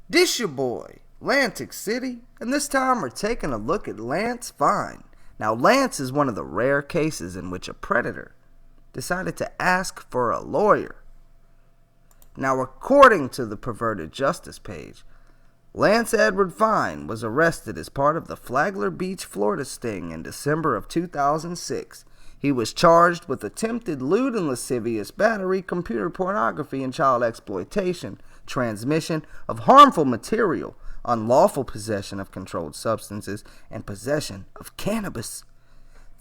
This your boy, Atlantic City, and this time we're taking a look at Lance Fine. Now, Lance is one of the rare cases in which a predator decided to ask for a lawyer. Now, according to the Perverted Justice page, Lance Edward Fine was arrested as part of the Flagler Beach, Florida sting in December of 2006. He was charged with attempted lewd and lascivious battery, computer pornography, and child exploitation, transmission of harmful material, unlawful possession of controlled substances, and possession of cannabis.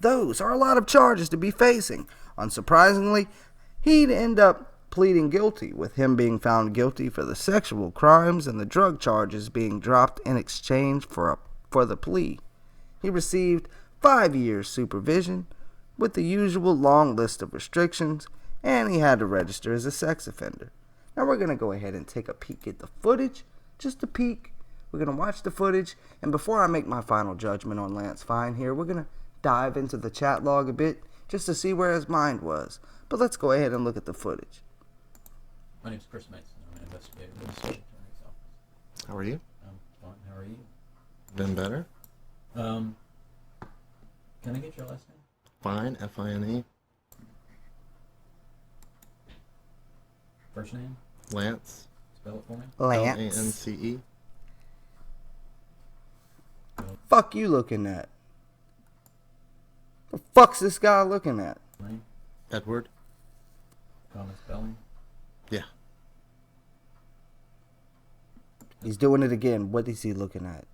Those are a lot of charges to be facing. Unsurprisingly, he'd end up pleading guilty, with him being found guilty for the sexual crimes and the drug charges being dropped in exchange for the plea. He received 5 years supervision, with the usual long list of restrictions, and he had to register as a sex offender. Now we're going to go ahead and take a peek at the footage, just a peek. We're going to watch the footage, and before I make my final judgment on Lance Fine here, we're going to dive into the chat log a bit, just to see where his mind was. But let's go ahead and look at the footage. My name's Chris Mason. I'm an investigator with the State Attorney's Office. How are you? I'm fine. How are you? Been better? Can I get your last name? Fine, F-I-N-E. First name? Lance. Spell it for me. Lance. L-A-N-C-E. Fuck you looking at? The fuck's this guy looking at? Name? Edward. Common spelling? Yeah. He's doing it again. What is he looking at?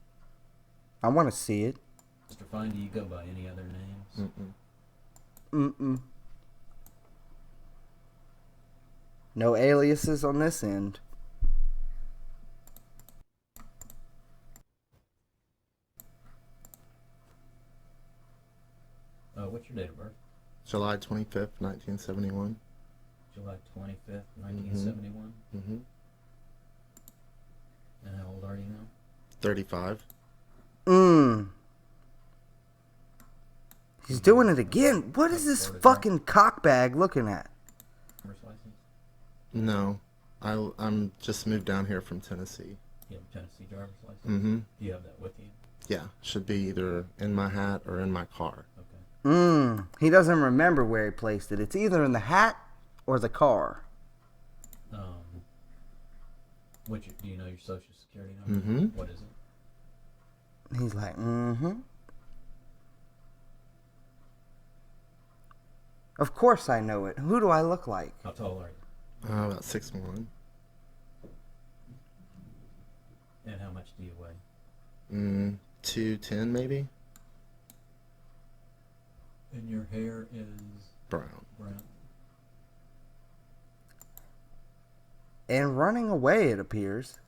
I want to see it. Mr. Fine, do you go by any other names? Mm-mm. No aliases on this end. What's your date of birth? July 25th, 1971. July 25th, 1971. Mm-hmm. And how old are you now? 35. He's doing it again. What is this fucking cockbag looking at? Driver's license? No. I'm just moved down here from Tennessee. You have a Tennessee driver's license? Mm-hmm. Do you have that with you? Yeah. Should be either in my hat or in my car. Okay. He doesn't remember where he placed it. It's either in the hat or the car. Do you know your social security number? Mm-hmm. What is it? He's like, Of course I know it. Who do I look like? How tall are you? About 6'1". And how much do you weigh? 210 maybe? And your hair is Brown. brown. And running away, it appears.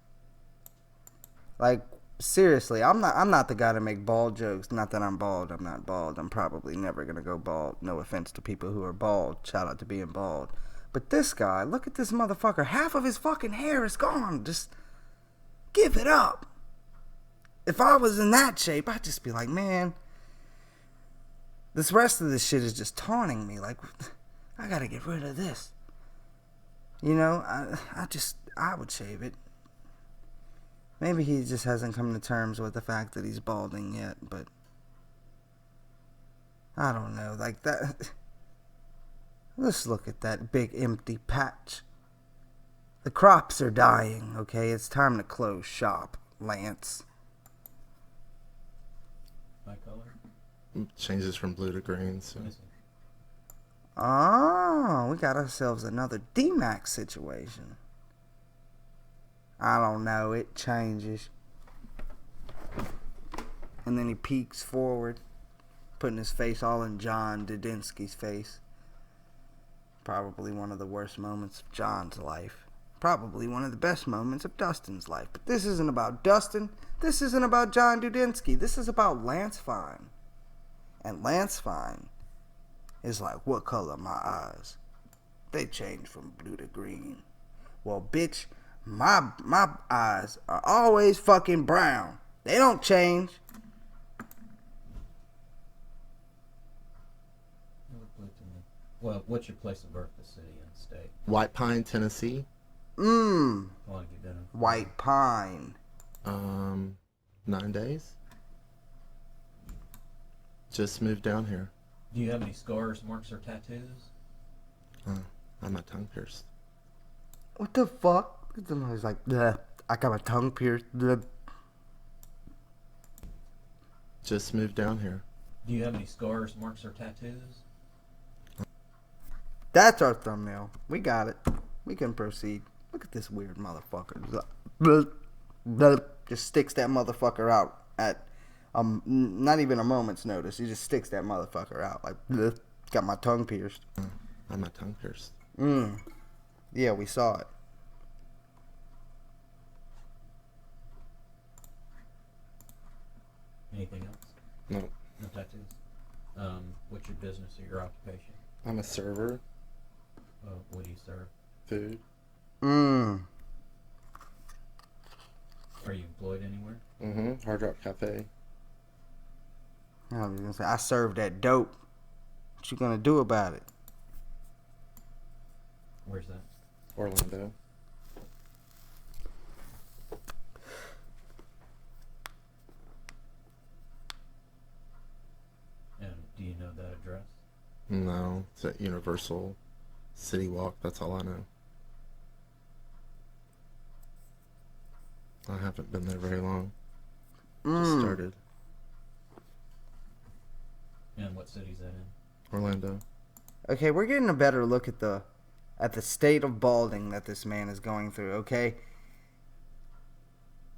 Like, seriously, I'm not the guy to make bald jokes. Not that I'm bald. I'm not bald. I'm probably never gonna go bald. No offense to people who are bald. Shout out to being bald. But this guy, look at this motherfucker. Half of his fucking hair is gone. Just give it up. If I was in that shape, I'd just be like, man, this rest of this shit is just taunting me. Like, I gotta get rid of this. You know, I would shave it. Maybe he just hasn't come to terms with the fact that he's balding yet, but I don't know, like that. Let's look at that big empty patch. The crops are dying, okay? It's time to close shop, Lance. My color? Changes from blue to green, so. Let me see. Oh, we got ourselves another D-Max situation. I don't know, it changes. And then he peeks forward, putting his face all in John Dudinsky's face. Probably one of the worst moments of John's life. Probably one of the best moments of Dustin's life. But this isn't about Dustin. This isn't about John Dudinsky. This is about Lance Fine. And Lance Fine is like, what color my eyes? They change from blue to green. Well, bitch, my eyes are always fucking brown. They don't change. They look blue to me. Well, what's your place of birth, the city and state? White Pine, Tennessee. Mmm. How long have you been in? White Pine. 9 days. Just moved down here. Do you have any scars, marks, or tattoos? I'm my tongue pierced. What the fuck? He's like, bleh, I got my tongue pierced. Bleh. Just moved down here. Do you have any scars, marks, or tattoos? That's our thumbnail. We got it. We can proceed. Look at this weird motherfucker. Bleh, bleh. Just sticks that motherfucker out at not even a moment's notice. He just sticks that motherfucker out like, bleh, got my tongue pierced. I'm my tongue pierced. Yeah, we saw it. Anything else? No, No tattoos? What's your business or your occupation? I'm a server. What do you serve? Food. Are you employed anywhere? Hard Rock Cafe. I was gonna say, I served that dope. What you gonna do about it? Where's that? Orlando. And do you know that address? No, it's at Universal City Walk. That's all I know. I haven't been there very long. Just started. And what city's that in? Orlando. Okay, we're getting a better look at the state of balding that this man is going through, okay?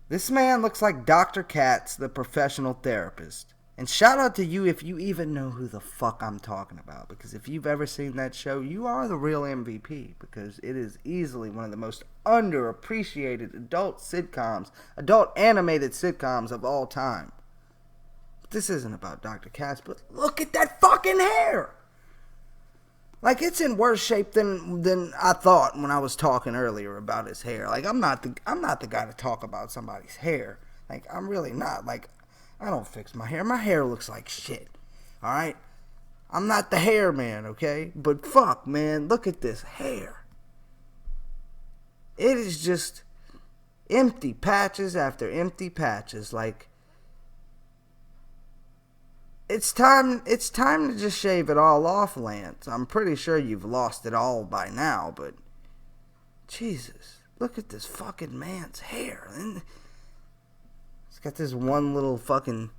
This man looks like Dr. Katz, the professional therapist. And shout out to you if you even know who the fuck I'm talking about. Because if you've ever seen that show, you are the real MVP. Because it is easily one of the most underappreciated adult animated sitcoms of all time. But this isn't about Dr. Katz, but look at that fucking hair! Like, it's in worse shape than I thought when I was talking earlier about his hair. Like, I'm not the guy to talk about somebody's hair. Like, I'm really not. Like, I don't fix my hair. My hair looks like shit. Alright? I'm not the hair man, okay? But fuck, man, look at this hair. It is just empty patches after empty patches. Like, it's time to just shave it all off, Lance. I'm pretty sure you've lost it all by now, but Jesus, look at this fucking man's hair. And he's got this one little fucking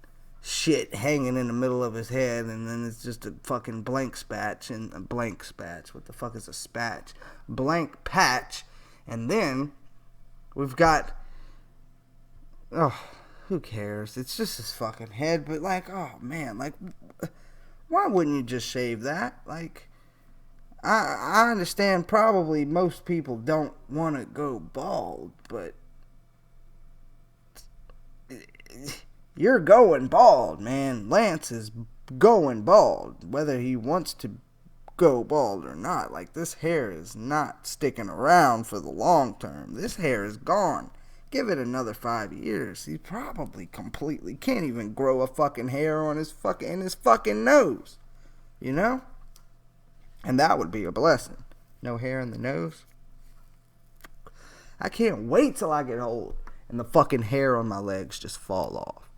shit hanging in the middle of his head, and then it's just a fucking blank spatch and a blank spatch. What the fuck is a spatch? Blank patch, and then we've got who cares? It's just his fucking head, but like, oh man, like, why wouldn't you just shave that? Like, I understand probably most people don't want to go bald, but you're going bald, man. Lance is going bald, whether he wants to go bald or not. Like, this hair is not sticking around for the long term. This hair is gone. Give it another 5 years. He probably completely can't even grow a fucking hair on his fucking nose. You know? And that would be a blessing. No hair in the nose. I can't wait till I get old and the fucking hair on my legs just fall off.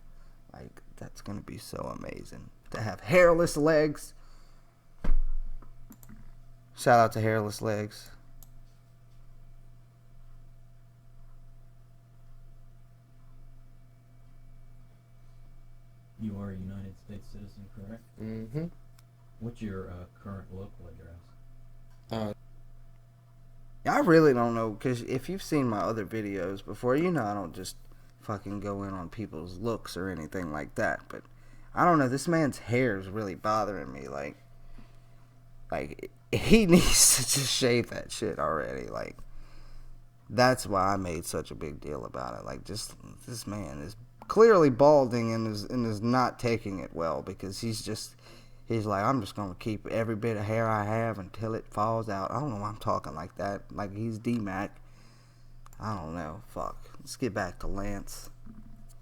Like, that's gonna be so amazing. To have hairless legs. Shout out to hairless legs. You are a United States citizen, correct? Mm-hmm. What's your current local address? I really don't know, because if you've seen my other videos before, you know I don't just fucking go in on people's looks or anything like that. But I don't know, this man's hair is really bothering me. Like he needs to just shave that shit already. Like, that's why I made such a big deal about it. Like, just this man is clearly balding and is not taking it well, because he's like, I'm just gonna keep every bit of hair I have until it falls out. I don't know why I'm talking like that, like he's D-Mac. I don't know. Fuck. Let's get back to Lance.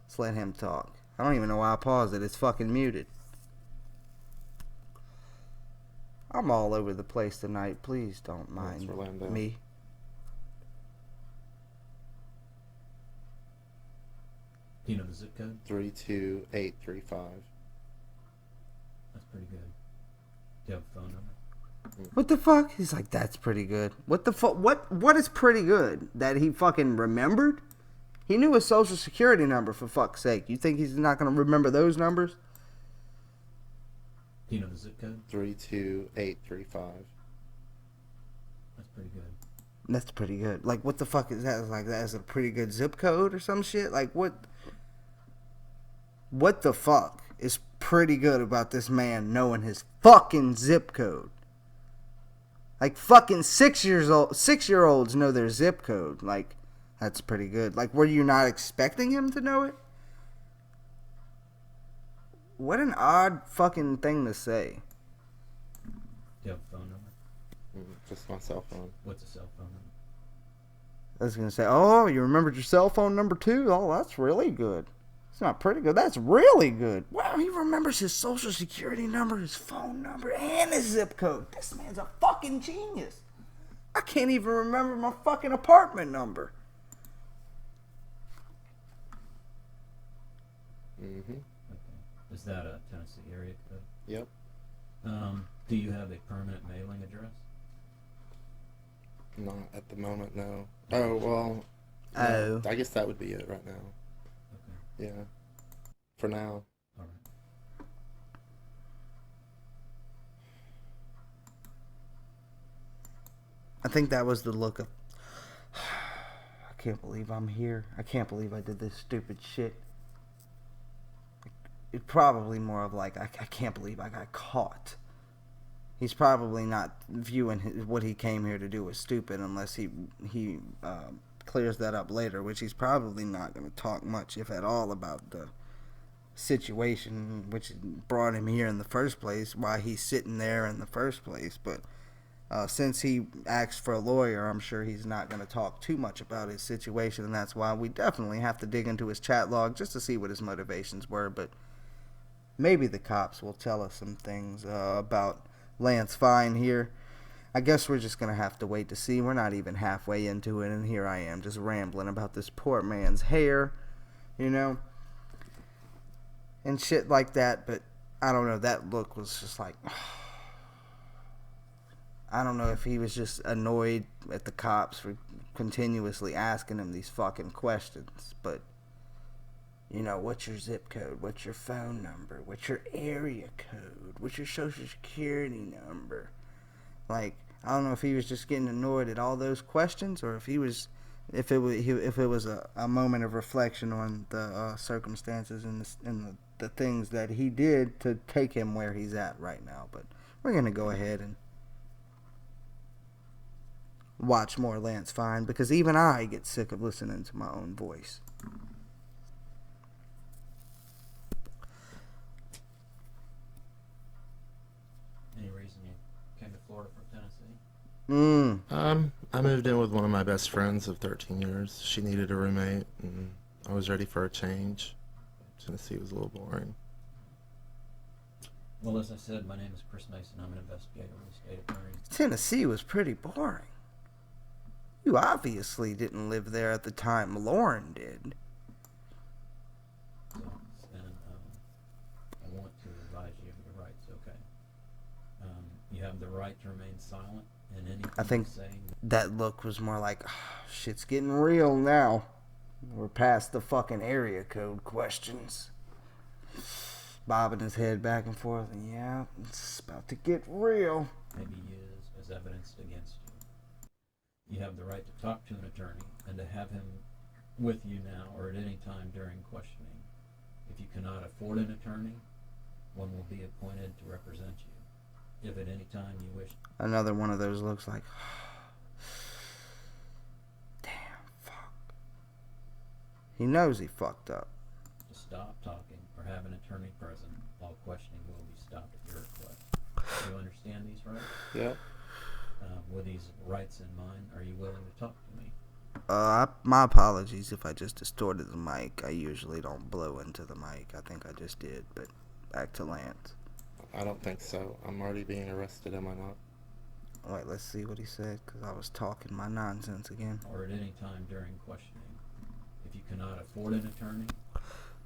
Let's let him talk. I don't even know why I paused it. It's fucking muted. I'm all over the place tonight. Please don't mind Orlando. me. Do you know the zip code? 32835. That's pretty good. Do you have a phone number? What the fuck? He's like, that's pretty good. What the fuck? What is pretty good? That he fucking remembered? He knew his social security number, for fuck's sake. You think he's not going to remember those numbers? Do you know the zip code? 32835. That's pretty good. That's pretty good. Like, what the fuck is that? Like, that is a pretty good zip code or some shit? Like, what the fuck is pretty good about this man knowing his fucking zip code? Like, fucking 6-year-olds know their zip code. Like, that's pretty good. Like, were you not expecting him to know it? What an odd fucking thing to say. Do you have a phone number? Just my cell phone. What's a cell phone number? I was going to say, oh, you remembered your cell phone number too? Oh, that's really good. It's not pretty good. That's really good. Wow, he remembers his social security number, his phone number, and his zip code. This man's a fucking genius. I can't even remember my fucking apartment number. Mm-hmm. Okay. Is that a Tennessee area code? Yep. Do you have a permanent mailing address? Not at the moment, no. Oh, well. Oh. I guess that would be it right now. Okay. Yeah. For now. All right. I think that was the look of, I can't believe I'm here. I can't believe I did this stupid shit. It's probably more of like, I can't believe I got caught. He's probably not viewing what he came here to do as stupid unless he clears that up later, which he's probably not going to talk much, if at all, about the situation which brought him here in the first place, why he's sitting there in the first place. But since he asked for a lawyer, I'm sure he's not going to talk too much about his situation, and that's why we definitely have to dig into his chat log just to see what his motivations were. But maybe the cops will tell us some things about Lance Fine here. I guess we're just going to have to wait to see. We're not even halfway into it, and here I am just rambling about this poor man's hair, you know, and shit like that. But I don't know, that look was just like, I don't know if he was just annoyed at the cops for continuously asking him these fucking questions, but, you know, what's your zip code? What's your phone number? What's your area code? What's your social security number? Like, I don't know if he was just getting annoyed at all those questions, or if he was, if it was a moment of reflection on the circumstances and the things that he did to take him where he's at right now. But we're gonna go ahead and watch more Lance Fine, because even I get sick of listening to my own voice. Any reason you came to Florida from Tennessee? I moved in with one of my best friends of 13 years. She needed a roommate, and I was ready for a change. Tennessee was a little boring. Well, as I said, my name is Chris Mason. I'm an investigator with the state attorney. Tennessee was pretty boring. You obviously didn't live there at the time Lauren did. So, and I want to advise you of your rights, okay? You have the right to remain silent in anything I think you say. that look was more like, shit's getting real now. We're past the fucking area code questions. Bobbing his head back and forth, and yeah, it's about to get real. Maybe used as evidence against you. You have the right to talk to an attorney and to have him with you now or at any time during questioning. If you cannot afford an attorney, one will be appointed to represent you. If at any time you wish... Another one of those looks like, damn, fuck. He knows he fucked up. to stop talking or have an attorney present, all questioning will be stopped at your request. Do you understand these rights? Yeah. With these rights in mind, are you willing to talk to me? My apologies if I just distorted the mic. I usually don't blow into the mic. I think I just did, but back to Lance. I don't think so. I'm already being arrested, am I not? Alright, let's see what he said, because I was talking my nonsense again. Or at any time during questioning. If you cannot afford an attorney,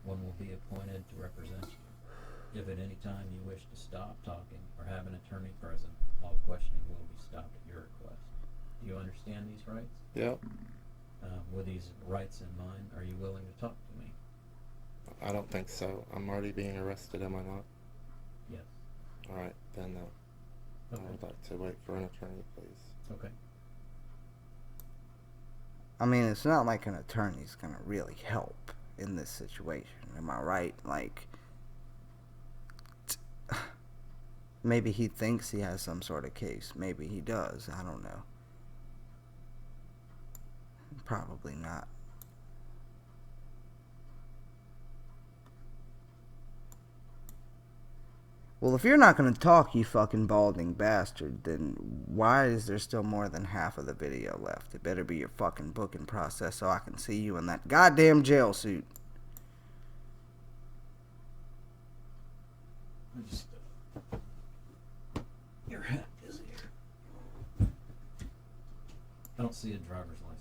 One will be appointed to represent you. If at any time you wish to stop talking or have an attorney present, all questioning will be stopped at your request. Do you understand these rights? Yep. With these rights in mind, are you willing to talk to me? I don't think so. I'm already being arrested, am I not? Yes. Alright, then I Okay. would like to wait for an attorney, please. Okay. I mean, it's not like an attorney's gonna really help in this situation. Am I right? Like, maybe he thinks he has some sort of case. Maybe he does. I don't know. Probably not. Well, if you're not gonna talk, you fucking balding bastard, then why is there still more than half of the video left? It better be your fucking booking process so I can see you in that goddamn jail suit. I just, your hat is here. I don't see a driver's license.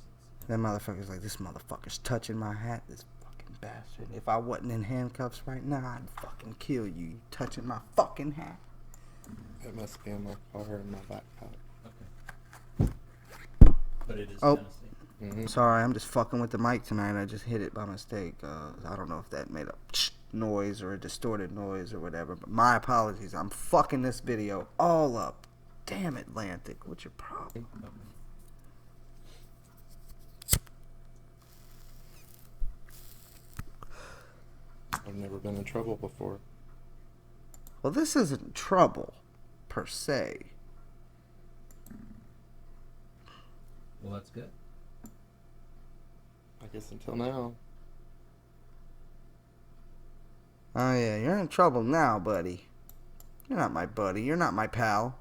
That motherfucker's like, this motherfucker's touching my hat, this fucking bastard. If I wasn't in handcuffs right now, I'd fucking kill you. You touching my fucking hat. It must be in my car in my backpack. Okay. But it is Oh. Tennessee. Mm-hmm. Sorry, I'm just fucking with the mic tonight. I just hit it by mistake. I don't know if that made a noise or a distorted noise or whatever, but my apologies. I'm fucking this video all up. Damn it, Atlantic. What's your problem? Okay. I've never been in trouble before. Well, this isn't trouble, per se. Well, that's good. I guess until now. Oh, yeah, you're in trouble now, buddy. You're not my buddy. You're not my pal.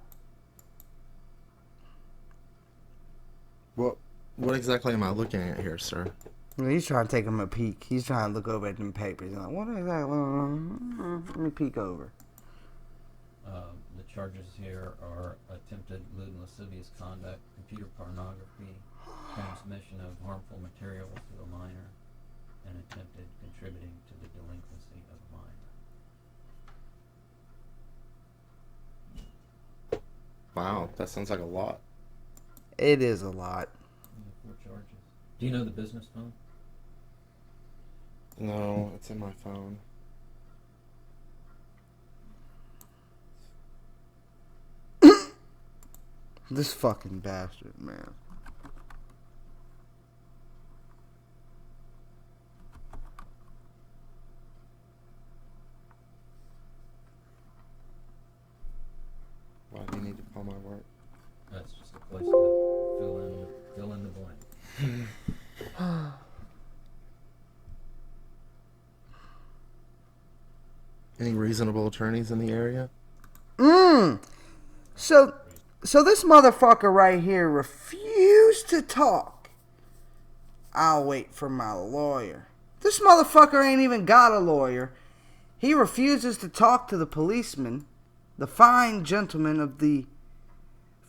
What exactly am I looking at here, sir? He's trying to take him a peek. He's trying to look over at them papers. He's like, what is that? Let me peek over. The charges here are attempted lewd and lascivious conduct, computer pornography, transmission of harmful material to a minor, and attempted contributing to the delinquency of a minor. Wow, that sounds like a lot. It is a lot. You have 4 charges. Do you know the business phone? No, it's in my phone. This fucking bastard, man. Why do you need to call my work? That's just a place to fill in the blank. Any reasonable attorneys in the area? So this motherfucker right here refused to talk. I'll wait for my lawyer. This motherfucker ain't even got a lawyer. He refuses to talk to the policeman, the fine gentleman of the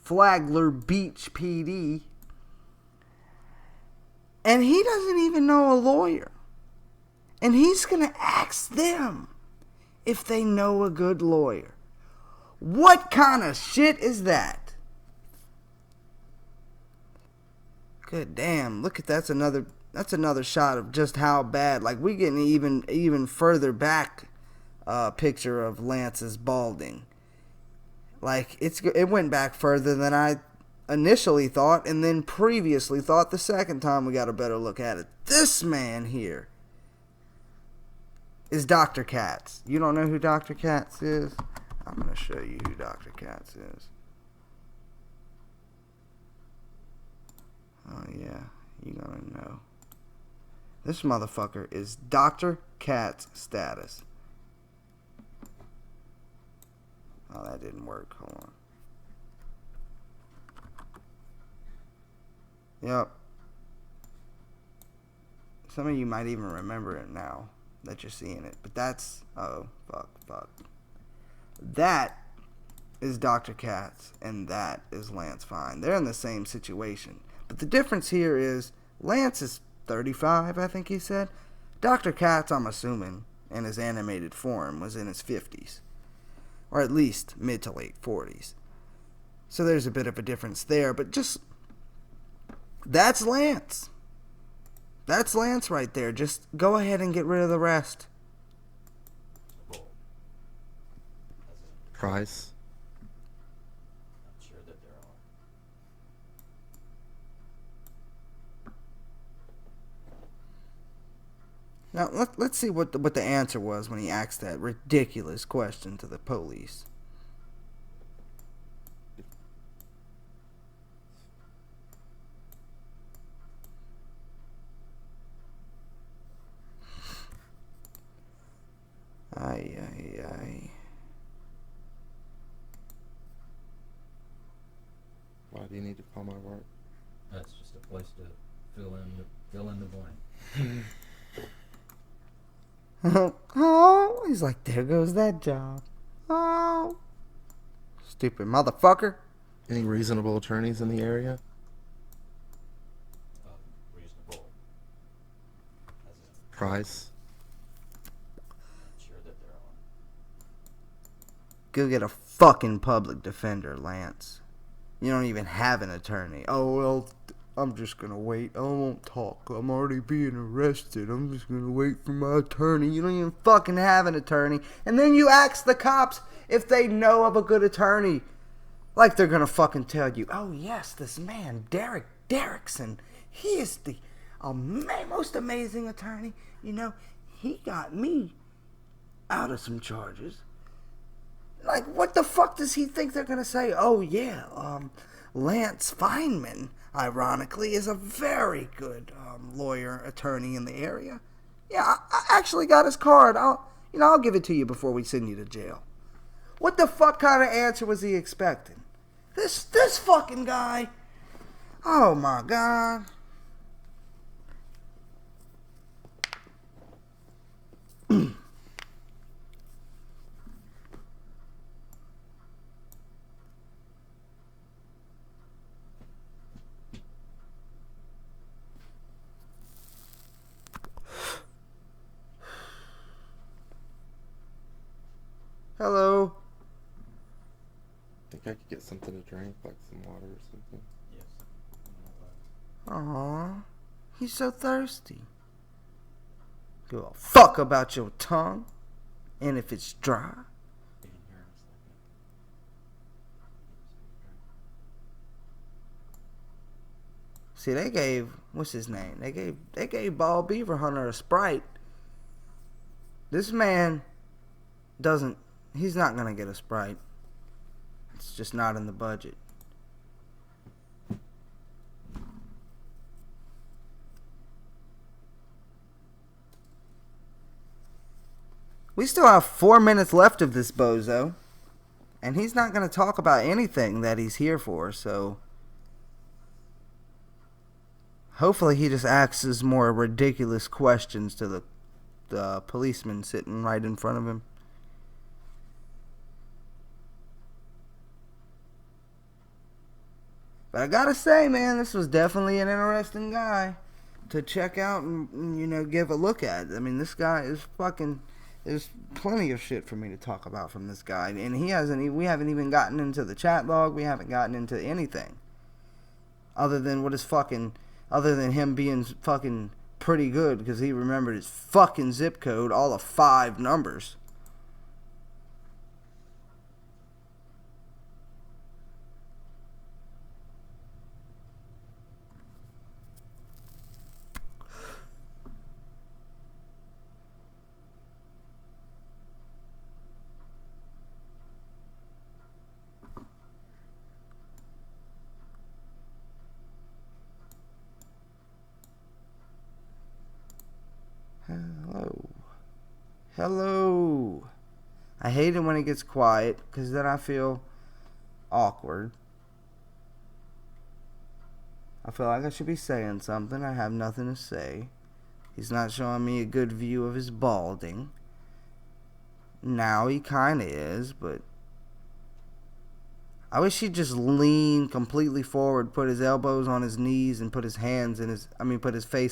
Flagler Beach PD. And he doesn't even know a lawyer. And he's gonna ask them if they know a good lawyer. What kind of shit is that? Good damn, look at that's another shot of just how bad. Like, we getting even further back picture of Lance's balding. Like, it went back further than I initially thought, and then previously thought the second time we got a better look at it. This man here is Dr. Katz. You don't know who Dr. Katz is? I'm going to show you who Dr. Katz is. Oh, yeah. You're going to know. This motherfucker is Dr. Katz status. Oh, that didn't work. Hold on. Yep. Some of you might even remember it now that you're seeing it. But that's... Oh, fuck. That is Dr. Katz, and that is Lance Fine. They're in the same situation. But the difference here is Lance is 35, I think he said. Dr. Katz, I'm assuming, in his animated form, was in his 50s. Or at least mid to late 40s. So there's a bit of a difference there, but just... That's Lance. That's Lance right there. Just go ahead and get rid of the rest. Price. Not sure that there are. Now, let's see what the answer was when he asked that ridiculous question to the police. Ay. Why do you need to call my work? That's just a place to fill in the blank. Oh, he's like, there goes that job. Oh, stupid motherfucker. Any reasonable attorneys in the area? Reasonable. As in, Price. not sure that there are. Go get a fucking public defender, Lance. You don't even have an attorney. Oh, well, I'm just gonna wait. I won't talk. I'm already being arrested. I'm just gonna wait for my attorney. You don't even fucking have an attorney. And then you ask the cops if they know of a good attorney. Like they're gonna fucking tell you, oh yes, this man, Derek Derrickson, he is the most amazing attorney. You know, he got me out of some charges. Like, what the fuck does he think they're gonna say? Oh yeah, Lance Feynman, ironically, is a very good lawyer attorney in the area. Yeah, I actually got his card. I'll give it to you before we send you to jail. What the fuck kind of answer was he expecting? This fucking guy. Oh my god. Hello. Think I could get something to drink, like some water or something? Yes. Aw, he's so thirsty. Give a fuck about your tongue, and if it's dry. Being here in a second. See, they gave, what's his name? They gave Bald Beaver Hunter a Sprite. This man he's not gonna get a Sprite. It's just not in the budget. We still have 4 minutes left of this bozo. And he's not going to talk about anything that he's here for, so... Hopefully he just asks more ridiculous questions to the policeman sitting right in front of him. But I gotta say, man, this was definitely an interesting guy to check out and, you know, give a look at. I mean, this guy is fucking... There's plenty of shit for me to talk about from this guy. And we haven't even gotten into the chat log. We haven't gotten into anything. Other than him being fucking pretty good because he remembered his fucking zip code, all of 5 numbers. Hello. I hate it when it gets quiet because then I feel awkward. I feel like I should be saying something. I have nothing to say. He's not showing me a good view of his balding. Now he kind of is, but I wish he'd just lean completely forward, put his elbows on his knees, and put his face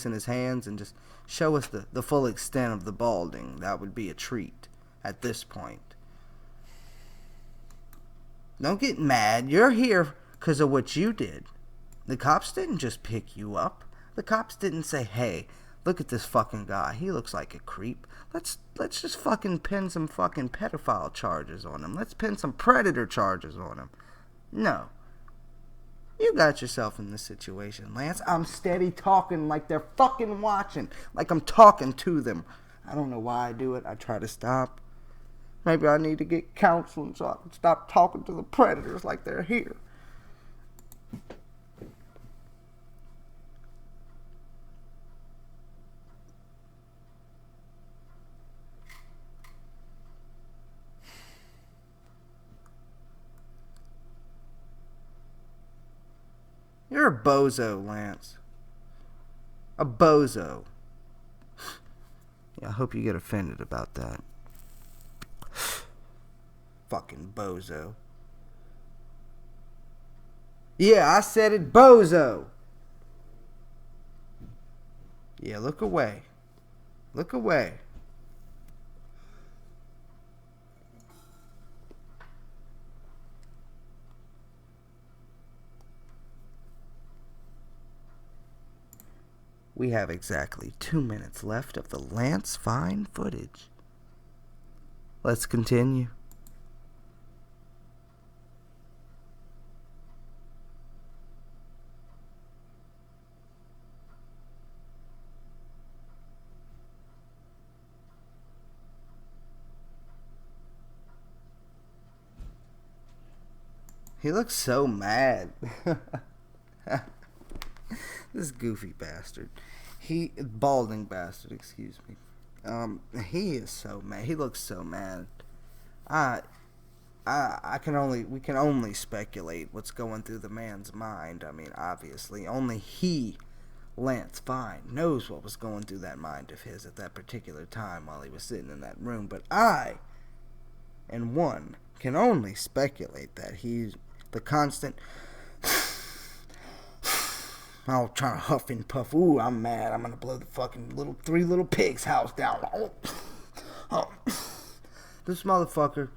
in his hands, and just show us the full extent of the balding. That would be a treat at this point. Don't get mad. You're here because of what you did. The cops didn't just pick you up. The cops didn't say, hey, look at this fucking guy. He looks like a creep. Let's just fucking pin some fucking pedophile charges on him. Let's pin some predator charges on him. No. You got yourself in this situation, Lance. I'm steady talking like they're fucking watching. Like I'm talking to them. I don't know why I do it. I try to stop. Maybe I need to get counseling so I can stop talking to the predators like they're here. You're a bozo, Lance. A bozo. Yeah, I hope you get offended about that. Fucking bozo. Yeah, I said it, bozo. Yeah, look away. Look away. We have exactly 2 minutes left of the Lance Fine footage. Let's continue. He looks so mad. This goofy bastard. Balding bastard, excuse me. He is so mad. He looks so mad. We can only speculate what's going through the man's mind. I mean, obviously, only he, Lance Fine, knows what was going through that mind of his at that particular time while he was sitting in that room. But I, and one, can only speculate that he's the constant... Oh, trying to huff and puff. Ooh, I'm mad. I'm gonna blow the fucking three little pigs' house down. Oh. This motherfucker,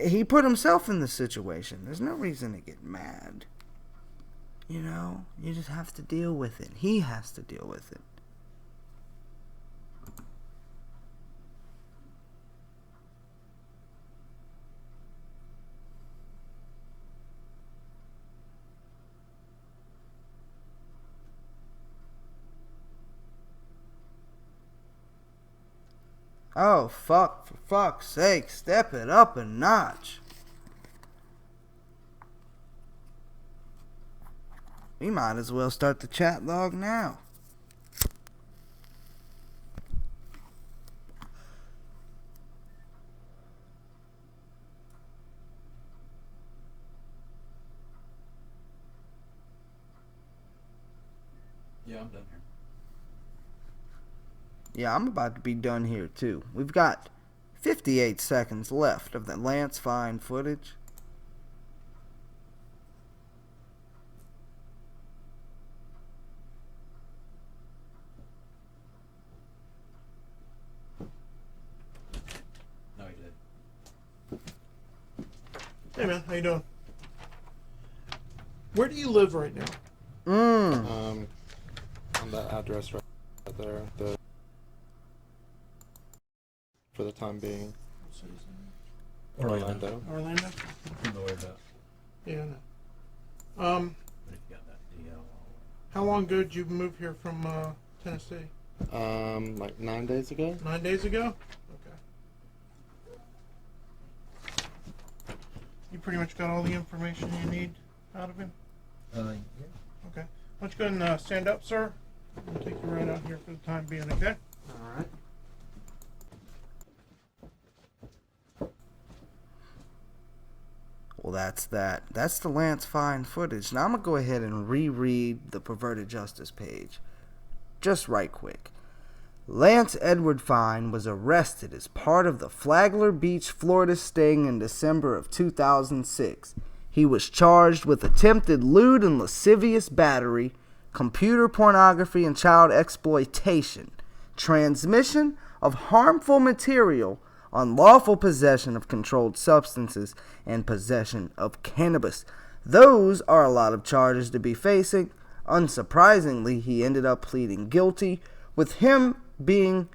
he put himself in this situation. There's no reason to get mad. You know, you just have to deal with it. He has to deal with it. Oh, fuck, for fuck's sake, step it up a notch. We might as well start the chat log now. Yeah, I'm done here. Yeah, I'm about to be done here too. We've got 58 seconds left of the Lance Fine footage. No, he did. Hey man, how you doing? Where do you live right now? On that address right there. For the time being. Orlando. Orlando? Don't worry about. Yeah, I know. But if you got that DL, How long ago did you move here from Tennessee? Like 9 days ago. 9 days ago? Okay. You pretty much got all the information you need out of him? yeah. Okay. Why don't you go ahead and stand up, sir? I'll take you right out here for the time being, okay? Alright. Well, that's that. That's the Lance Fine footage. Now I'm going to go ahead and reread the Perverted Justice page. Just right quick. Lance Edward Fine was arrested as part of the Flagler Beach, Florida sting in December of 2006. He was charged with attempted lewd and lascivious battery, computer pornography and child exploitation, transmission of harmful material, unlawful possession of controlled substances, and possession of cannabis. Those are a lot of charges to be facing. Unsurprisingly, he ended up pleading guilty, with him being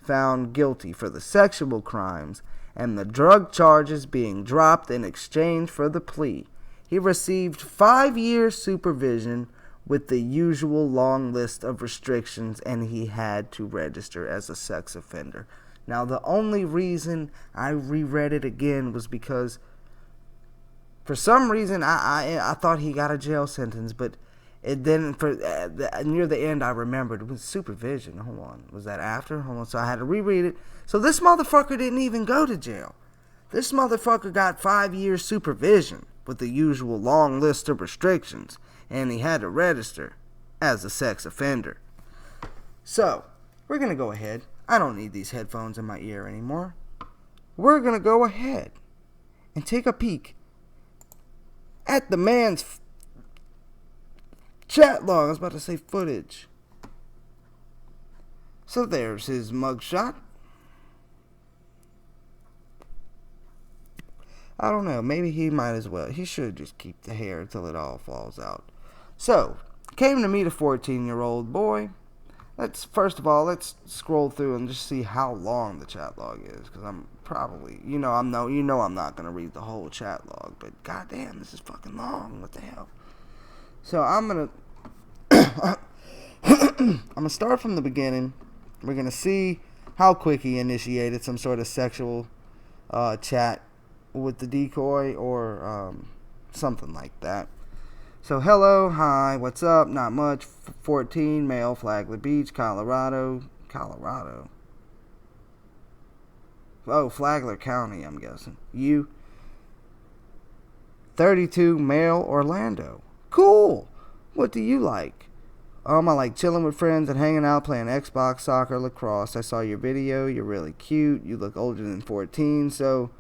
found guilty for the sexual crimes and the drug charges being dropped in exchange for the plea. He received 5 years supervision with the usual long list of restrictions, and he had to register as a sex offender. Now, the only reason I reread it again was because for some reason I thought he got a jail sentence, but it didn't. Near the end, I remembered it was supervision. Hold on, was that after? Hold on, so I had to reread it. So this motherfucker didn't even go to jail. This motherfucker got 5 years supervision with the usual long list of restrictions, and he had to register as a sex offender. So we're gonna go ahead. I don't need these headphones in my ear anymore. We're gonna go ahead and take a peek at the man's chat log. I was about to say footage. So there's his mugshot. I don't know. Maybe he might as well. He should just keep the hair until it all falls out. So, came to meet a 14-year-old boy. Let's scroll through and just see how long the chat log is, because I'm probably, I'm not gonna read the whole chat log, but goddamn, this is fucking long. What the hell? So I'm gonna start from the beginning. We're gonna see how quick he initiated some sort of sexual chat with the decoy or something like that. So hello, hi, what's up? Not much. 14, male, Flagler Beach, Colorado. Oh, Flagler County, I'm guessing. You. 32, male, Orlando. Cool. What do you like? I like chilling with friends and hanging out, playing Xbox, soccer, lacrosse. I saw your video. You're really cute. You look older than 14. So,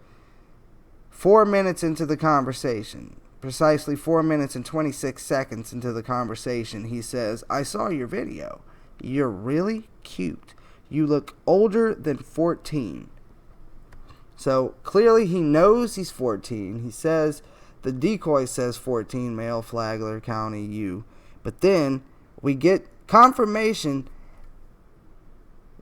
4 minutes into the conversation, precisely 4 minutes and 26 seconds into the conversation, he says, I saw your video. You're really cute. You look older than 14. So, clearly he knows he's 14. He says, the decoy says 14, male, Flagler County, you. But then we get confirmation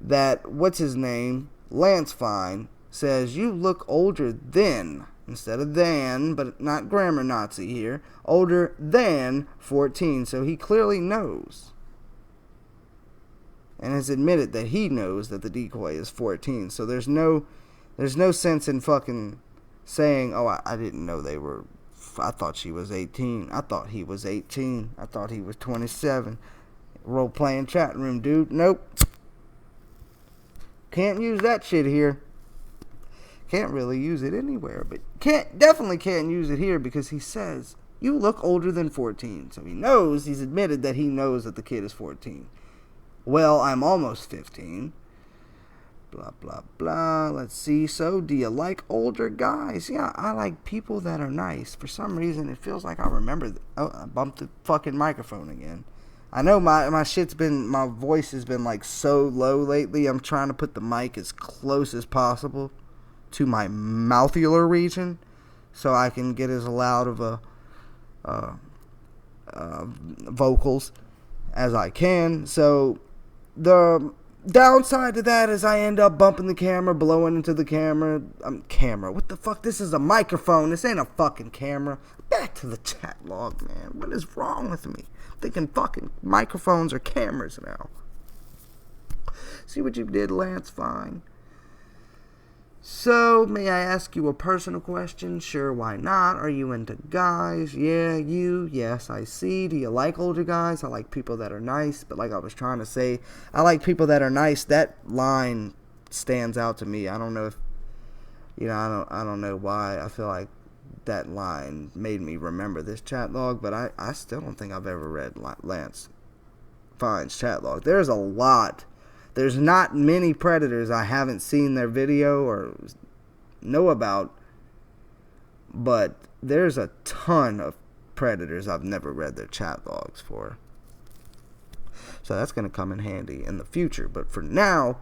that, what's his name, Lance Fine, says you look older than, instead of than, but not grammar Nazi here, older than 14. So he clearly knows, and has admitted that he knows that the decoy is 14. So there's no sense in fucking saying, oh, I didn't know they were, I thought she was 18. I thought he was 18. I thought he was 27. Role-playing chat room, dude. Nope. Can't use that shit here. Can't really use it anywhere, but definitely can't use it here because he says, you look older than 14. So he knows, he's admitted that he knows that the kid is 14. Well, I'm almost 15. Blah, blah, blah. Let's see. So, do you like older guys? Yeah, I like people that are nice. For some reason, it feels like I remember. Oh, I bumped the fucking microphone again. I know my voice has been like so low lately. I'm trying to put the mic as close as possible to my mouthular region so I can get as loud of a vocals as I can. So, the downside to that is I end up bumping the camera, blowing into the camera. Camera. What the fuck? This is a microphone. This ain't a fucking camera. Back to the chat log, man. What is wrong with me? I'm thinking fucking microphones are cameras now. See what you did, Lance? Fine. So, may I ask you a personal question? Sure, why not? Are you into guys? Yeah, you? Yes, I see. Do you like older guys? I like people that are nice, but like I was trying to say, I like people that are nice. That line stands out to me. I don't know if, I don't know why I feel like that line made me remember this chat log, but I still don't think I've ever read Lance Fine's chat log. There's a lot There's not many predators I haven't seen their video or know about, but there's a ton of predators I've never read their chat logs for. So that's going to come in handy in the future. But for now,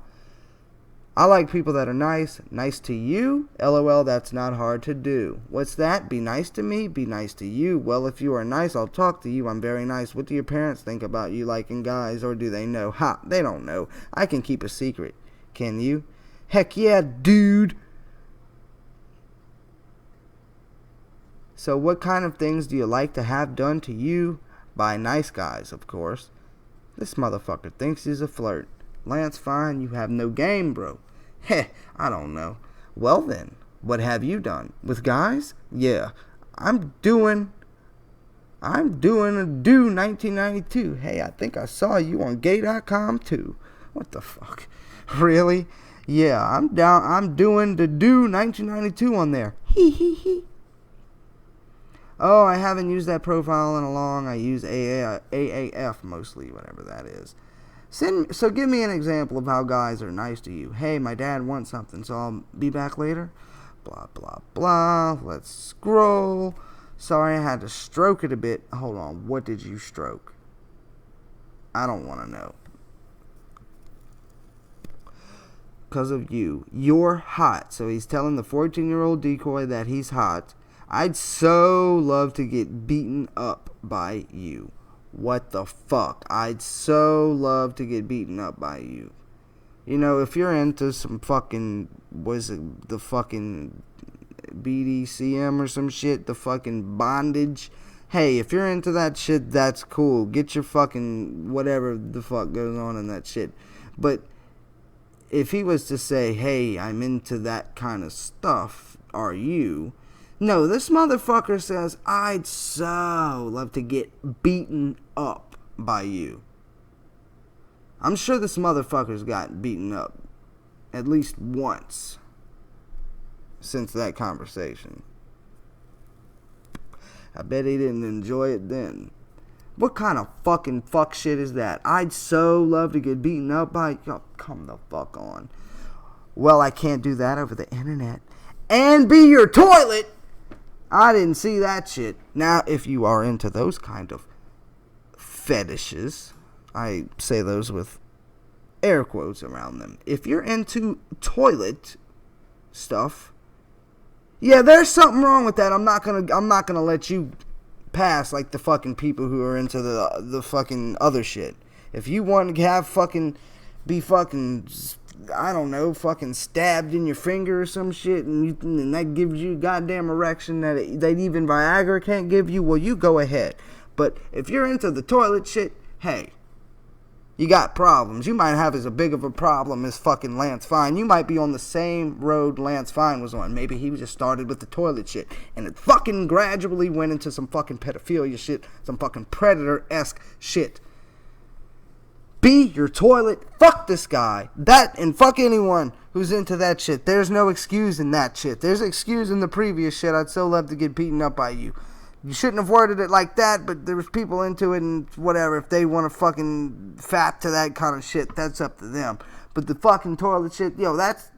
I like people that are nice. Nice to you? LOL, that's not hard to do. What's that? Be nice to me? Be nice to you? Well, if you are nice, I'll talk to you. I'm very nice. What do your parents think about you liking guys? Or do they know? Ha, they don't know. I can keep a secret. Can you? Heck yeah, dude. So what kind of things do you like to have done to you? By nice guys, of course. This motherfucker thinks he's a flirt. Lance, fine, you have no game, bro. Heh, I don't know. Well then, what have you done? With guys? Yeah, I'm doing a do 1992. Hey, I think I saw you on gay.com too. What the fuck? Really? Yeah, I'm doing the do 1992 on there. Hee hee hee. Oh, I haven't used that profile in a long. I use AAF mostly, whatever that is. So give me an example of how guys are nice to you. Hey, my dad wants something, so I'll be back later. Blah, blah, blah. Let's scroll. Sorry, I had to stroke it a bit. Hold on. What did you stroke? I don't want to know. Because of you. You're hot. So he's telling the 14-year-old decoy that he's hot. I'd so love to get beaten up by you. What the fuck? I'd so love to get beaten up by you. You know, if you're into some fucking, the fucking BDCM or some shit, the fucking bondage. Hey, if you're into that shit, that's cool. Get your fucking whatever the fuck goes on in that shit. But if he was to say, hey, I'm into that kind of stuff, are you? No, this motherfucker says, I'd so love to get beaten up by you. I'm sure this motherfucker's got beaten up at least once since that conversation. I bet he didn't enjoy it then. What kind of fucking fuck shit is that? I'd so love to get beaten up by... Oh, come the fuck on. Well, I can't do that over the internet. And be your toilet! I didn't see that shit. Now, if you are into those kind of fetishes, I say those with air quotes around them. If you're into toilet stuff, yeah, there's something wrong with that. I'm not gonna let you pass like the fucking people who are into the fucking other shit. If you want to have fucking be fucking, I don't know, fucking stabbed in your finger or some shit, and that gives you a goddamn erection that even Viagra can't give you, well, you go ahead. But if you're into the toilet shit, hey, you got problems. You might have as big of a problem as fucking Lance Fine. You might be on the same road Lance Fine was on. Maybe he just started with the toilet shit, and it fucking gradually went into some fucking pedophilia shit, some fucking predator-esque shit. Be your toilet. Fuck this guy. That and fuck anyone who's into that shit. There's no excuse in that shit. There's excuse in the previous shit. I'd so love to get beaten up by you. You shouldn't have worded it like that, but there was people into it and whatever. If they want to fucking fap to that kind of shit, that's up to them. But the fucking toilet shit, yo, that's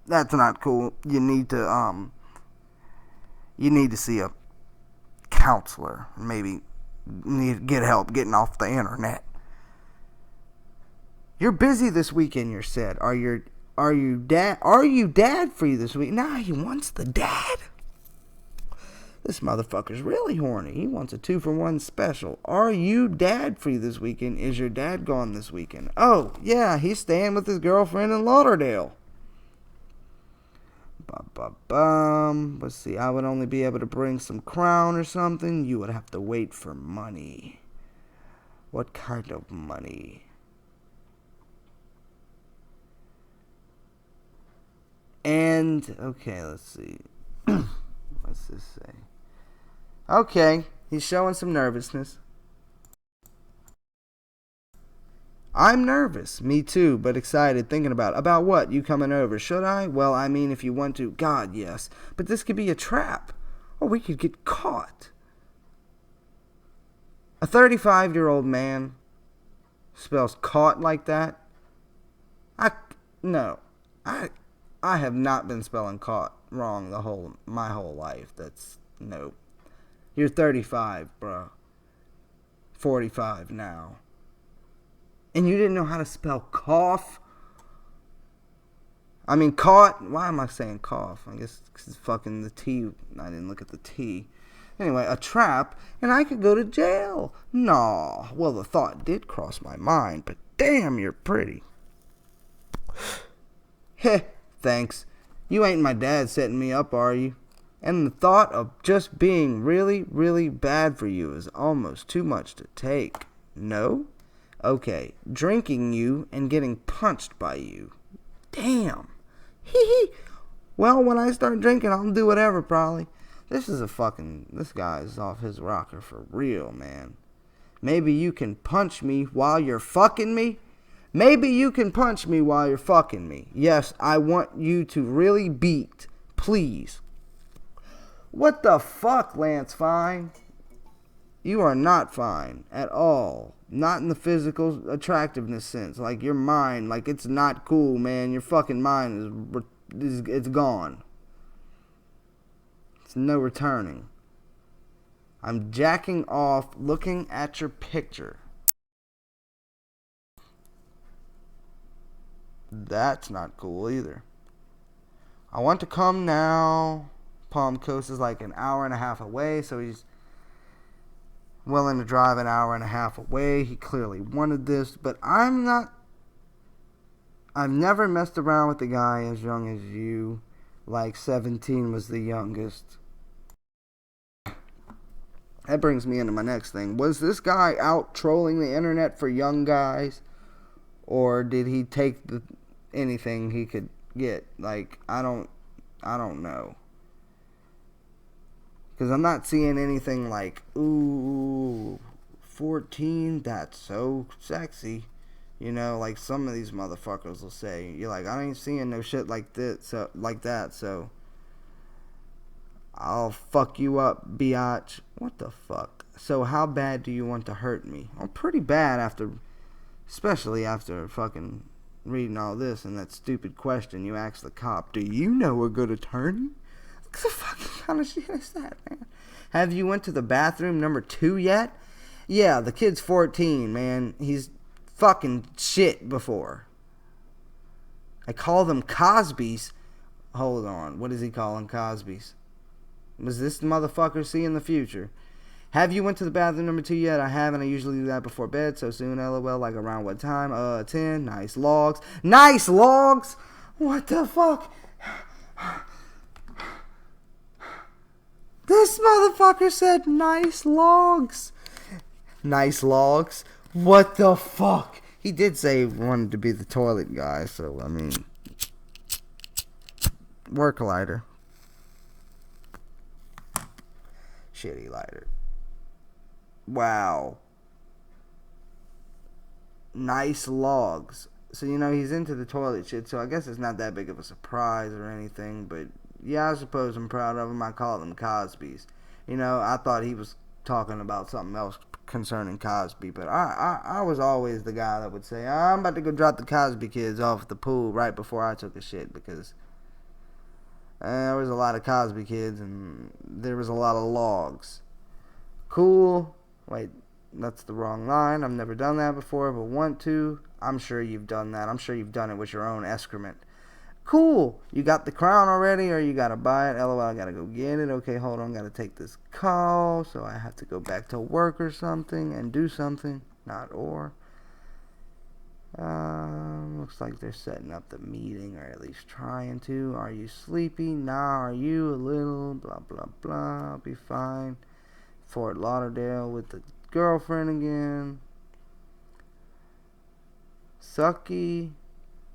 not cool. You need to see a counselor. Maybe need to get help getting off the internet. You're busy this weekend, you're said. Are you dad free this week? Nah, he wants the dad. This motherfucker's really horny. He wants a 2-for-1 special. Are you dad free this weekend? Is your dad gone this weekend? Oh, yeah, he's staying with his girlfriend in Lauderdale. Let's see, I would only be able to bring some crown or something. You would have to wait for money. What kind of money? And, okay, let's see. What's this say? Okay, he's showing some nervousness. I'm nervous. Me too, but excited, thinking about what? You coming over? Should I? Well, I mean, if you want to. God, yes. But this could be a trap. Or we could get caught. A 35-year-old man spells caught like that? No, I have not been spelling caught wrong my whole life. That's nope. You're 35, bro. 45 now. And you didn't know how to spell cough? I mean, caught. Why am I saying cough? I guess it's fucking the T. I didn't look at the T. Anyway, a trap, and I could go to jail. Nah. Well, the thought did cross my mind, but damn, you're pretty. Heh, thanks. You ain't my dad setting me up, are you? And the thought of just being really, really bad for you is almost too much to take. No? Okay, drinking you and getting punched by you. Damn. Hee hee. Well, when I start drinking, I'll do whatever, probably. This guy's off his rocker for real, man. Maybe you can punch me while you're fucking me? Maybe you can punch me while you're fucking me. Yes, I want you to really beat. Please. What the fuck, Lance Fine? You are not fine at all. Not in the physical attractiveness sense. Like, your mind, like, it's not cool, man. Your fucking mind it's gone. It's no returning. I'm jacking off looking at your picture. That's not cool either. I want to come now. Palm Coast is like an hour and a half away, so he's willing to drive an hour and a half away. He clearly wanted this, but I've never messed around with a guy as young as you. Like 17 was the youngest. That brings me into my next thing. Was this guy out trolling the internet for young guys? Or did he take anything he could get? Like, I don't know. Because I'm not seeing anything like, ooh, 14, that's so sexy. You know, like some of these motherfuckers will say. You're like, I ain't seeing no shit like this, so I'll fuck you up, biatch. What the fuck? So how bad do you want to hurt me? Well, pretty bad especially after fucking reading all this and that stupid question you asked the cop. Do you know a good attorney? What the fucking kind of shit is that, man? Have you went to the bathroom number 2 yet? Yeah, the kid's 14, man. He's fucking shit before. I call them Cosbys. Hold on. What is he calling Cosbys? Was this motherfucker seeing the future? Have you went to the bathroom number 2 yet? I haven't. I usually do that before bed. So soon, LOL. Like around what time? 10. Nice logs. Nice logs? What the fuck? This motherfucker said nice logs. Nice logs? What the fuck? He did say he wanted to be the toilet guy, so, I mean, work lighter. Shitty lighter. Wow. Nice logs. So, you know, he's into the toilet shit, so I guess it's not that big of a surprise or anything, but yeah, I suppose I'm proud of him. I call them Cosbys. You know, I thought he was talking about something else concerning Cosby, but I was always the guy that would say, I'm about to go drop the Cosby kids off at the pool right before I took a shit, because there was a lot of Cosby kids and there was a lot of logs. Cool. Wait, that's the wrong line. I've never done that before, but want to. I'm sure you've done that. I'm sure you've done it with your own excrement. Cool. You got the crown already, or you gotta buy it? LOL, I gotta go get it. Okay, hold on. Gotta take this call, so I have to go back to work or something and do something. Not or. Looks like they're setting up the meeting, or at least trying to. Are you sleepy? Nah, are you a little? Blah, blah, blah. I'll be fine. Fort Lauderdale with the girlfriend again. Sucky.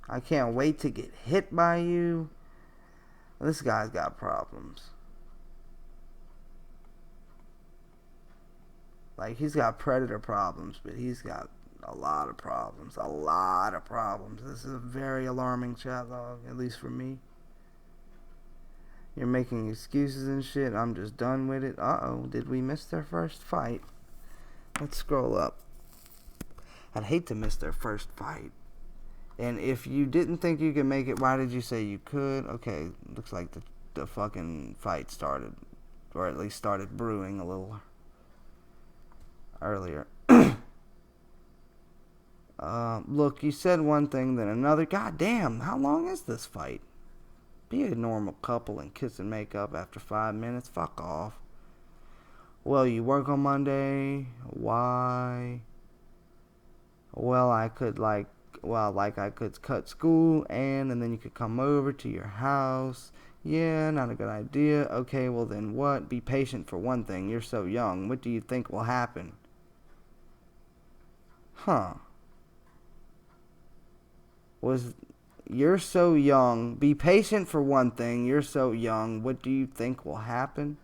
I can't wait to get hit by you. This guy's got problems. Like, he's got predator problems, but he's got a lot of problems. A lot of problems. This is a very alarming chat log, at least for me. You're making excuses and shit. I'm just done with it. Uh-oh, did we miss their first fight? Let's scroll up. I'd hate to miss their first fight. And if you didn't think you could make it, why did you say you could? Okay, looks like the fucking fight started, or at least started brewing a little earlier. Look, you said one thing, then another. God damn, how long is this fight? Be a normal couple and kiss and make up after 5 minutes. Fuck off. Well, you work on Monday. Why? Well, I could I could cut school and then you could come over to your house. Yeah, not a good idea. Okay, well then what? Be patient for one thing. You're so young. What do you think will happen? Huh. You're so young. Be patient for one thing. You're so young. What do you think will happen?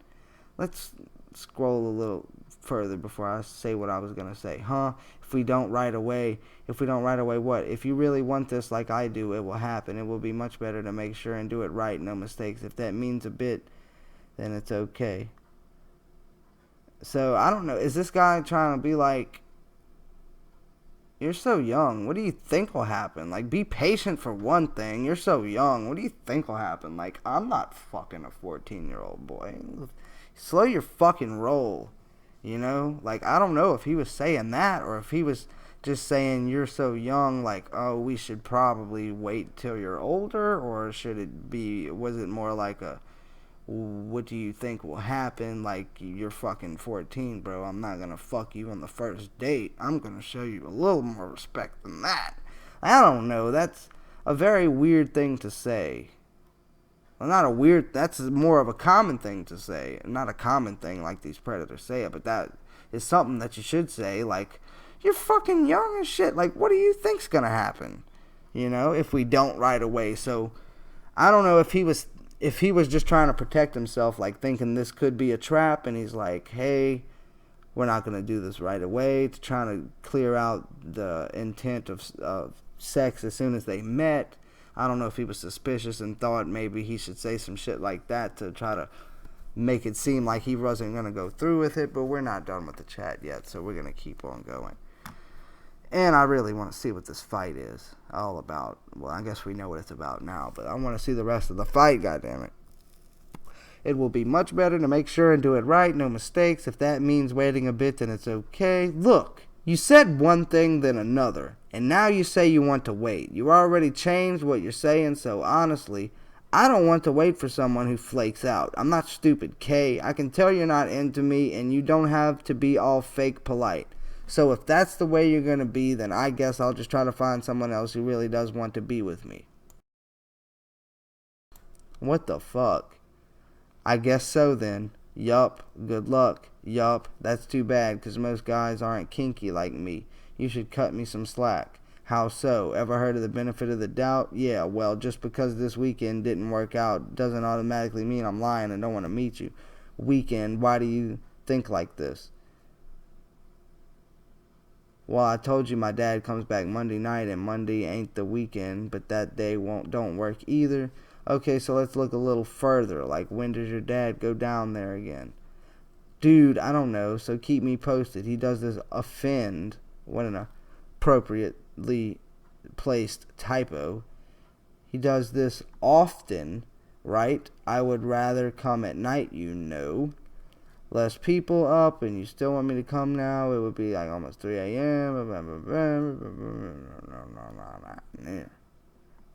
Let's scroll a little further before I say what I was going to say. Huh? If we don't right away what? If you really want this like I do, it will happen. It will be much better to make sure and do it right. No mistakes. If that means a bit, then it's okay. So, I don't know. Is this guy trying to be like, you're so young. What do you think will happen? Like, be patient for one thing. You're so young. What do you think will happen? Like, I'm not fucking a 14-year-old boy. Slow your fucking roll. You know? Like, I don't know if he was saying that or if he was just saying you're so young, like, oh, we should probably wait till you're older, or was it more like a, what do you think will happen? Like, you're fucking 14, bro. I'm not gonna fuck you on the first date. I'm gonna show you a little more respect than that. I don't know. That's a very weird thing to say. Well, not a weird, that's more of a common thing to say. Not a common thing like these predators say it, but that is something that you should say. Like, you're fucking young and shit. Like, what do you think's gonna happen? You know, if we don't right away. So, I don't know if he was just trying to protect himself, like thinking this could be a trap, and he's like, hey, we're not going to do this right away, to trying to clear out the intent of sex as soon as they met. I don't know if he was suspicious and thought maybe he should say some shit like that to try to make it seem like he wasn't going to go through with it, but we're not done with the chat yet, so we're going to keep on going. And I really want to see what this fight is all about. Well, I guess we know what it's about now, but I want to see the rest of the fight, goddammit. It will be much better to make sure and do it right, no mistakes. If that means waiting a bit, then it's okay. Look, you said one thing, then another, and now you say you want to wait. You already changed what you're saying, so honestly, I don't want to wait for someone who flakes out. I'm not stupid, Kay. I can tell you're not into me, and you don't have to be all fake polite. So if that's the way you're going to be, then I guess I'll just try to find someone else who really does want to be with me. What the fuck? I guess so then. Yup. Good luck. Yup. That's too bad, because most guys aren't kinky like me. You should cut me some slack. How so? Ever heard of the benefit of the doubt? Yeah, well, just because this weekend didn't work out doesn't automatically mean I'm lying and don't want to meet you. Weekend, why do you think like this? Well, I told you my dad comes back Monday night, and Monday ain't the weekend, but that day don't work either. Okay, so let's look a little further. Like, when does your dad go down there again? Dude, I don't know, so keep me posted. He does this offend. What an appropriately placed typo. He does this often, right? I would rather come at night, you know. Less people up, and you still want me to come now? It would be like almost 3 a.m.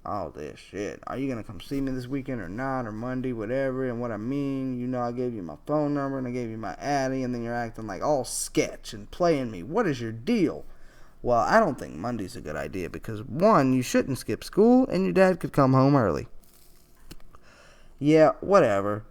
All this shit. Are you going to come see me this weekend or not, or Monday, whatever? And what I mean, you know, I gave you my phone number, and I gave you my Addy, and then you're acting like all sketch and playing me. What is your deal? Well, I don't think Monday's a good idea, because one, you shouldn't skip school, and your dad could come home early. Yeah, whatever.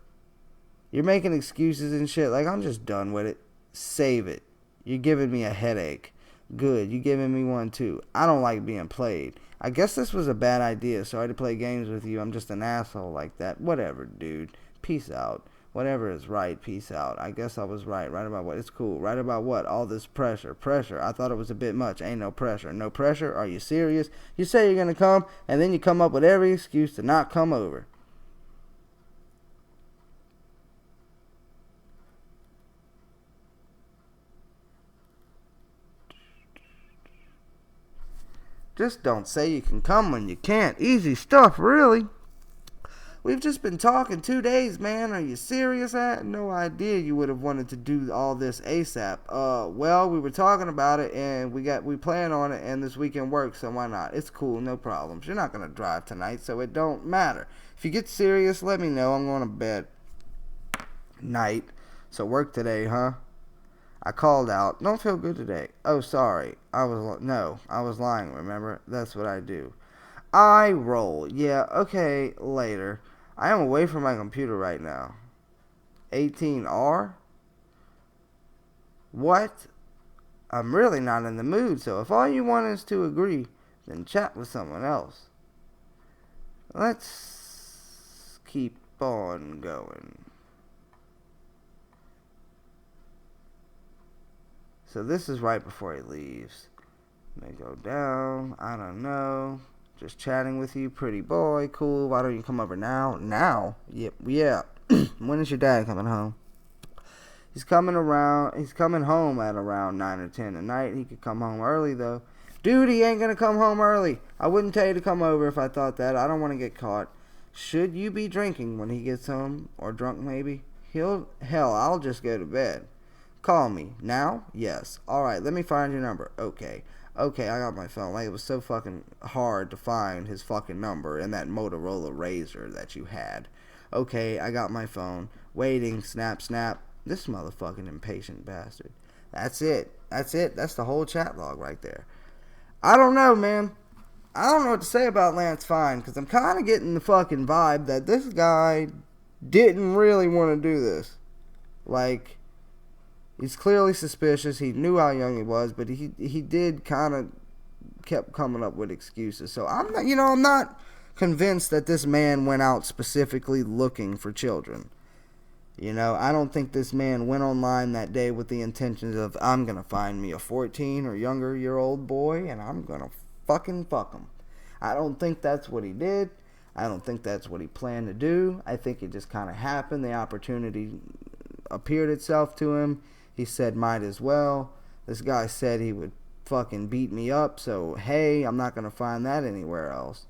You're making excuses and shit. Like, I'm just done with it. Save it. You're giving me a headache. Good. You giving me one, too. I don't like being played. I guess this was a bad idea. Sorry to play games with you. I'm just an asshole like that. Whatever, dude. Peace out. Whatever is right. Peace out. I guess I was right. Right about what? It's cool. Right about what? All this pressure. Pressure. I thought it was a bit much. Ain't no pressure. No pressure? Are you serious? You say you're going to come, and then you come up with every excuse to not come over. Just don't say you can come when you can't. Easy stuff, really. We've just been talking 2 days, man. Are you serious? I had no idea you would have wanted to do all this ASAP. Well, we were talking about it, and we plan on it, and this weekend works, so why not? It's cool, no problems. You're not gonna drive tonight, so it don't matter. If you get serious, let me know. I'm going to bed. Night. So work today, huh? I called out. Don't feel good today. Oh, sorry. I was lying, remember? That's what I do. I roll. Yeah, okay, later. I am away from my computer right now. 18R? What? I'm really not in the mood, so if all you want is to agree, then chat with someone else. Let's keep on going. So this is right before he leaves. May go down. I don't know. Just chatting with you, pretty boy. Cool. Why don't you come over now? Now? Yep. Yeah. When is your dad coming home? He's coming home at around 9 or 10 at night. He could come home early, though. Dude, he ain't gonna come home early. I wouldn't tell you to come over if I thought that. I don't want to get caught. Should you be drinking when he gets home? Or drunk, maybe? Hell, I'll just go to bed. Call me. Now? Yes. Alright, let me find your number. Okay, I got my phone. Like, it was so fucking hard to find his fucking number in that Motorola Razr that you had. Okay, I got my phone. Waiting, snap. This motherfucking impatient bastard. That's it. That's the whole chat log right there. I don't know, man. I don't know what to say about Lance Fine, because I'm kind of getting the fucking vibe that this guy didn't really want to do this. Like, he's clearly suspicious. He knew how young he was, but he did kind of kept coming up with excuses. So I'm not convinced that this man went out specifically looking for children. I don't think this man went online that day with the intentions of, I'm going to find me a 14 or younger year old boy and I'm going to fucking fuck him. I don't think that's what he did. I don't think that's what he planned to do. I think it just kind of happened. The opportunity appeared itself to him. He said, might as well. This guy said he would fucking beat me up, so hey, I'm not going to find that anywhere else.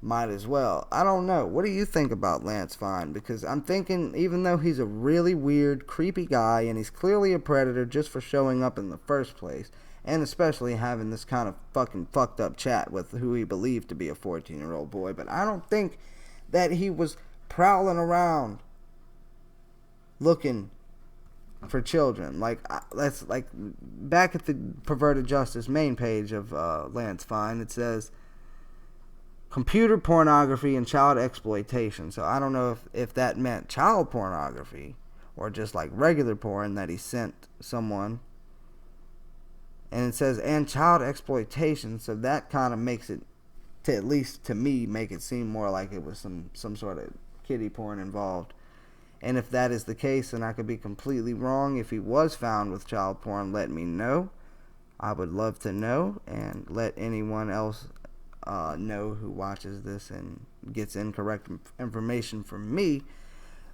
Might as well. I don't know. What do you think about Lance Fine? Because I'm thinking, even though he's a really weird, creepy guy, and he's clearly a predator just for showing up in the first place, and especially having this kind of fucking fucked up chat with who he believed to be a 14-year-old boy, but I don't think that he was prowling around looking for children. That's back at the Perverted Justice main page of Lance Fine, it says computer pornography and child exploitation. So I don't know if that meant child pornography or just like regular porn that he sent someone. And it says and child exploitation, so that kind of makes it, to at least to me, make it seem more like it was some sort of kiddie porn involved. And if that is the case, then I could be completely wrong. If he was found with child porn, let me know. I would love to know, and let anyone else know who watches this and gets incorrect information from me.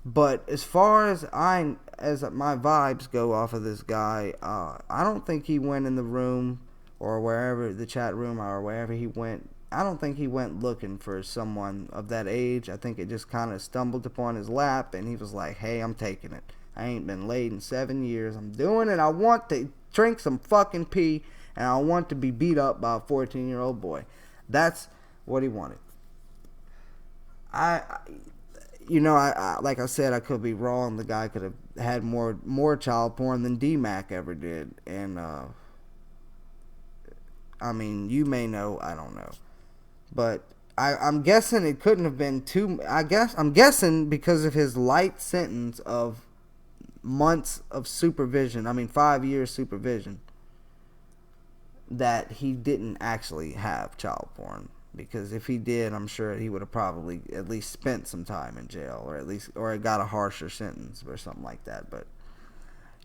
But as far as my vibes go off of this guy, I don't think he went in the room or wherever, the chat room or wherever he went. I don't think he went looking for someone of that age. I think it just kind of stumbled upon his lap, and he was like, hey, I'm taking it. I ain't been laid in 7 years. I'm doing it. I want to drink some fucking pee, and I want to be beat up by a 14-year-old boy. That's what he wanted. I like I said, I could be wrong. The guy could have had more child porn than D-Mac ever did. And, I mean, you may know, I don't know. But I'm guessing it couldn't have been I'm guessing because of his light sentence of months of supervision, 5 years supervision, that he didn't actually have child porn. Because if he did, I'm sure he would have probably at least spent some time in jail, or got a harsher sentence or something like that. But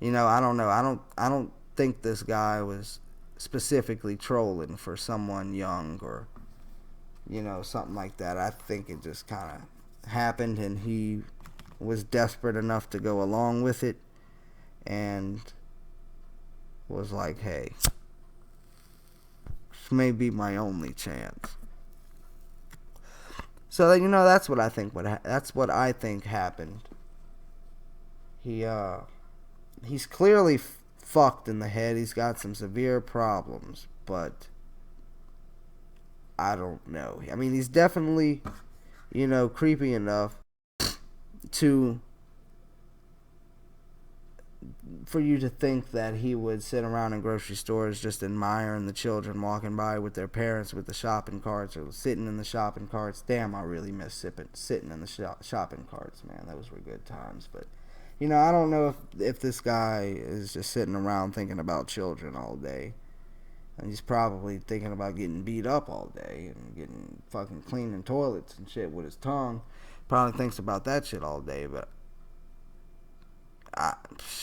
I don't know. I don't think this guy was specifically trolling for someone young or something like that. I think it just kind of happened, and he was desperate enough to go along with it, and was like, hey, This may be my only chance. So you know, that's what I think. That's what I think happened. He's clearly fucked in the head. He's got some severe problems, but I don't know. I mean, he's definitely, you know, creepy enough for you to think that he would sit around in grocery stores just admiring the children walking by with their parents with the shopping carts, or sitting in the shopping carts. Damn, I really miss sitting in the shopping carts, man. Those were good times. But, you know, I don't know if this guy is just sitting around thinking about children all day. And he's probably thinking about getting beat up all day and getting fucking cleaning toilets and shit with his tongue. Probably thinks about that shit all day, but I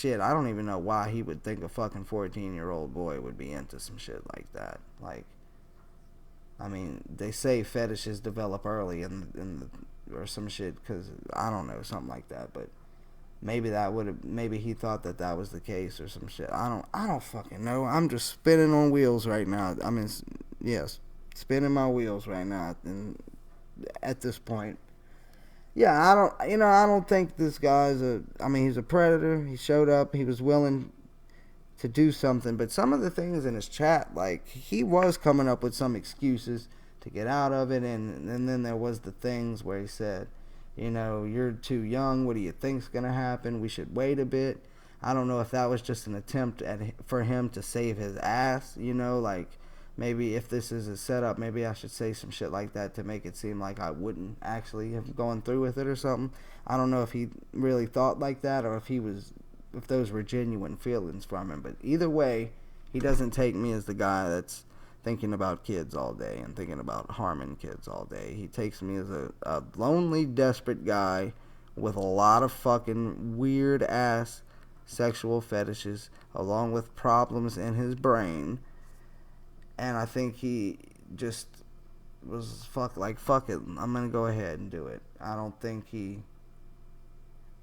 don't even know why he would think a fucking 14-year-old boy would be into some shit like that. Like, I mean, they say fetishes develop early or some shit, because I don't know, something like that. But maybe he thought that was the case or some shit. I don't fucking know. I'm just spinning on wheels right now. I mean, yes, spinning my wheels right now. And at this point, yeah, I don't think this guy's he's a predator. He showed up. He was willing to do something. But some of the things in his chat, like, he was coming up with some excuses to get out of it. And then there was the things where he said, you know, you're too young. What do you think's going to happen? We should wait a bit. I don't know if that was just an attempt for him to save his ass, you know, like, maybe if this is a setup, maybe I should say some shit like that to make it seem like I wouldn't actually have gone through with it or something. I don't know if he really thought like that, or if those were genuine feelings from him. But either way, he doesn't take me as the guy that's thinking about kids all day and thinking about harming kids all day. He takes me as a lonely, desperate guy with a lot of fucking weird ass sexual fetishes, along with problems in his brain. And I think he just was fuck it, I'm gonna go ahead and do it. I don't think he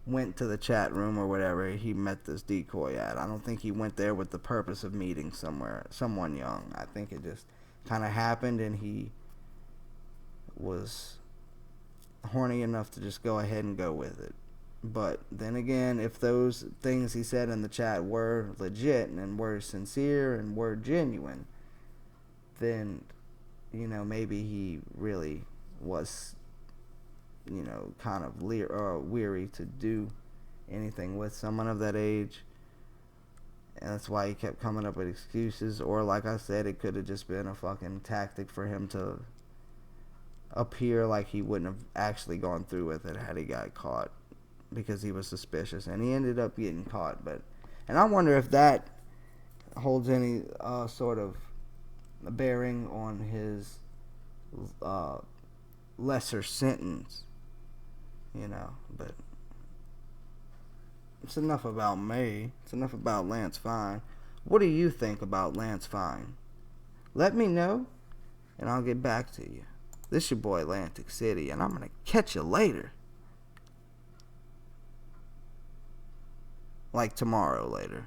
went to the chat room or whatever he met this decoy at. I don't think he went there with the purpose of meeting someone young. I think it just kind of happened, and he was horny enough to just go ahead and go with it. But then again, if those things he said in the chat were legit and were sincere and were genuine, then, you know, maybe he really was, you know, kind of weary to do anything with someone of that age. And that's why he kept coming up with excuses. Or, like I said, it could have just been a fucking tactic for him to appear like he wouldn't have actually gone through with it had he got caught, because he was suspicious. And he ended up getting caught. And I wonder if that holds any sort of bearing on his lesser sentence, you know. But it's enough about me. It's enough about Lance Fine. What do you think about Lance Fine? Let me know, and I'll get back to you. This your boy Atlantic City, and I'm gonna catch you later. Like tomorrow later.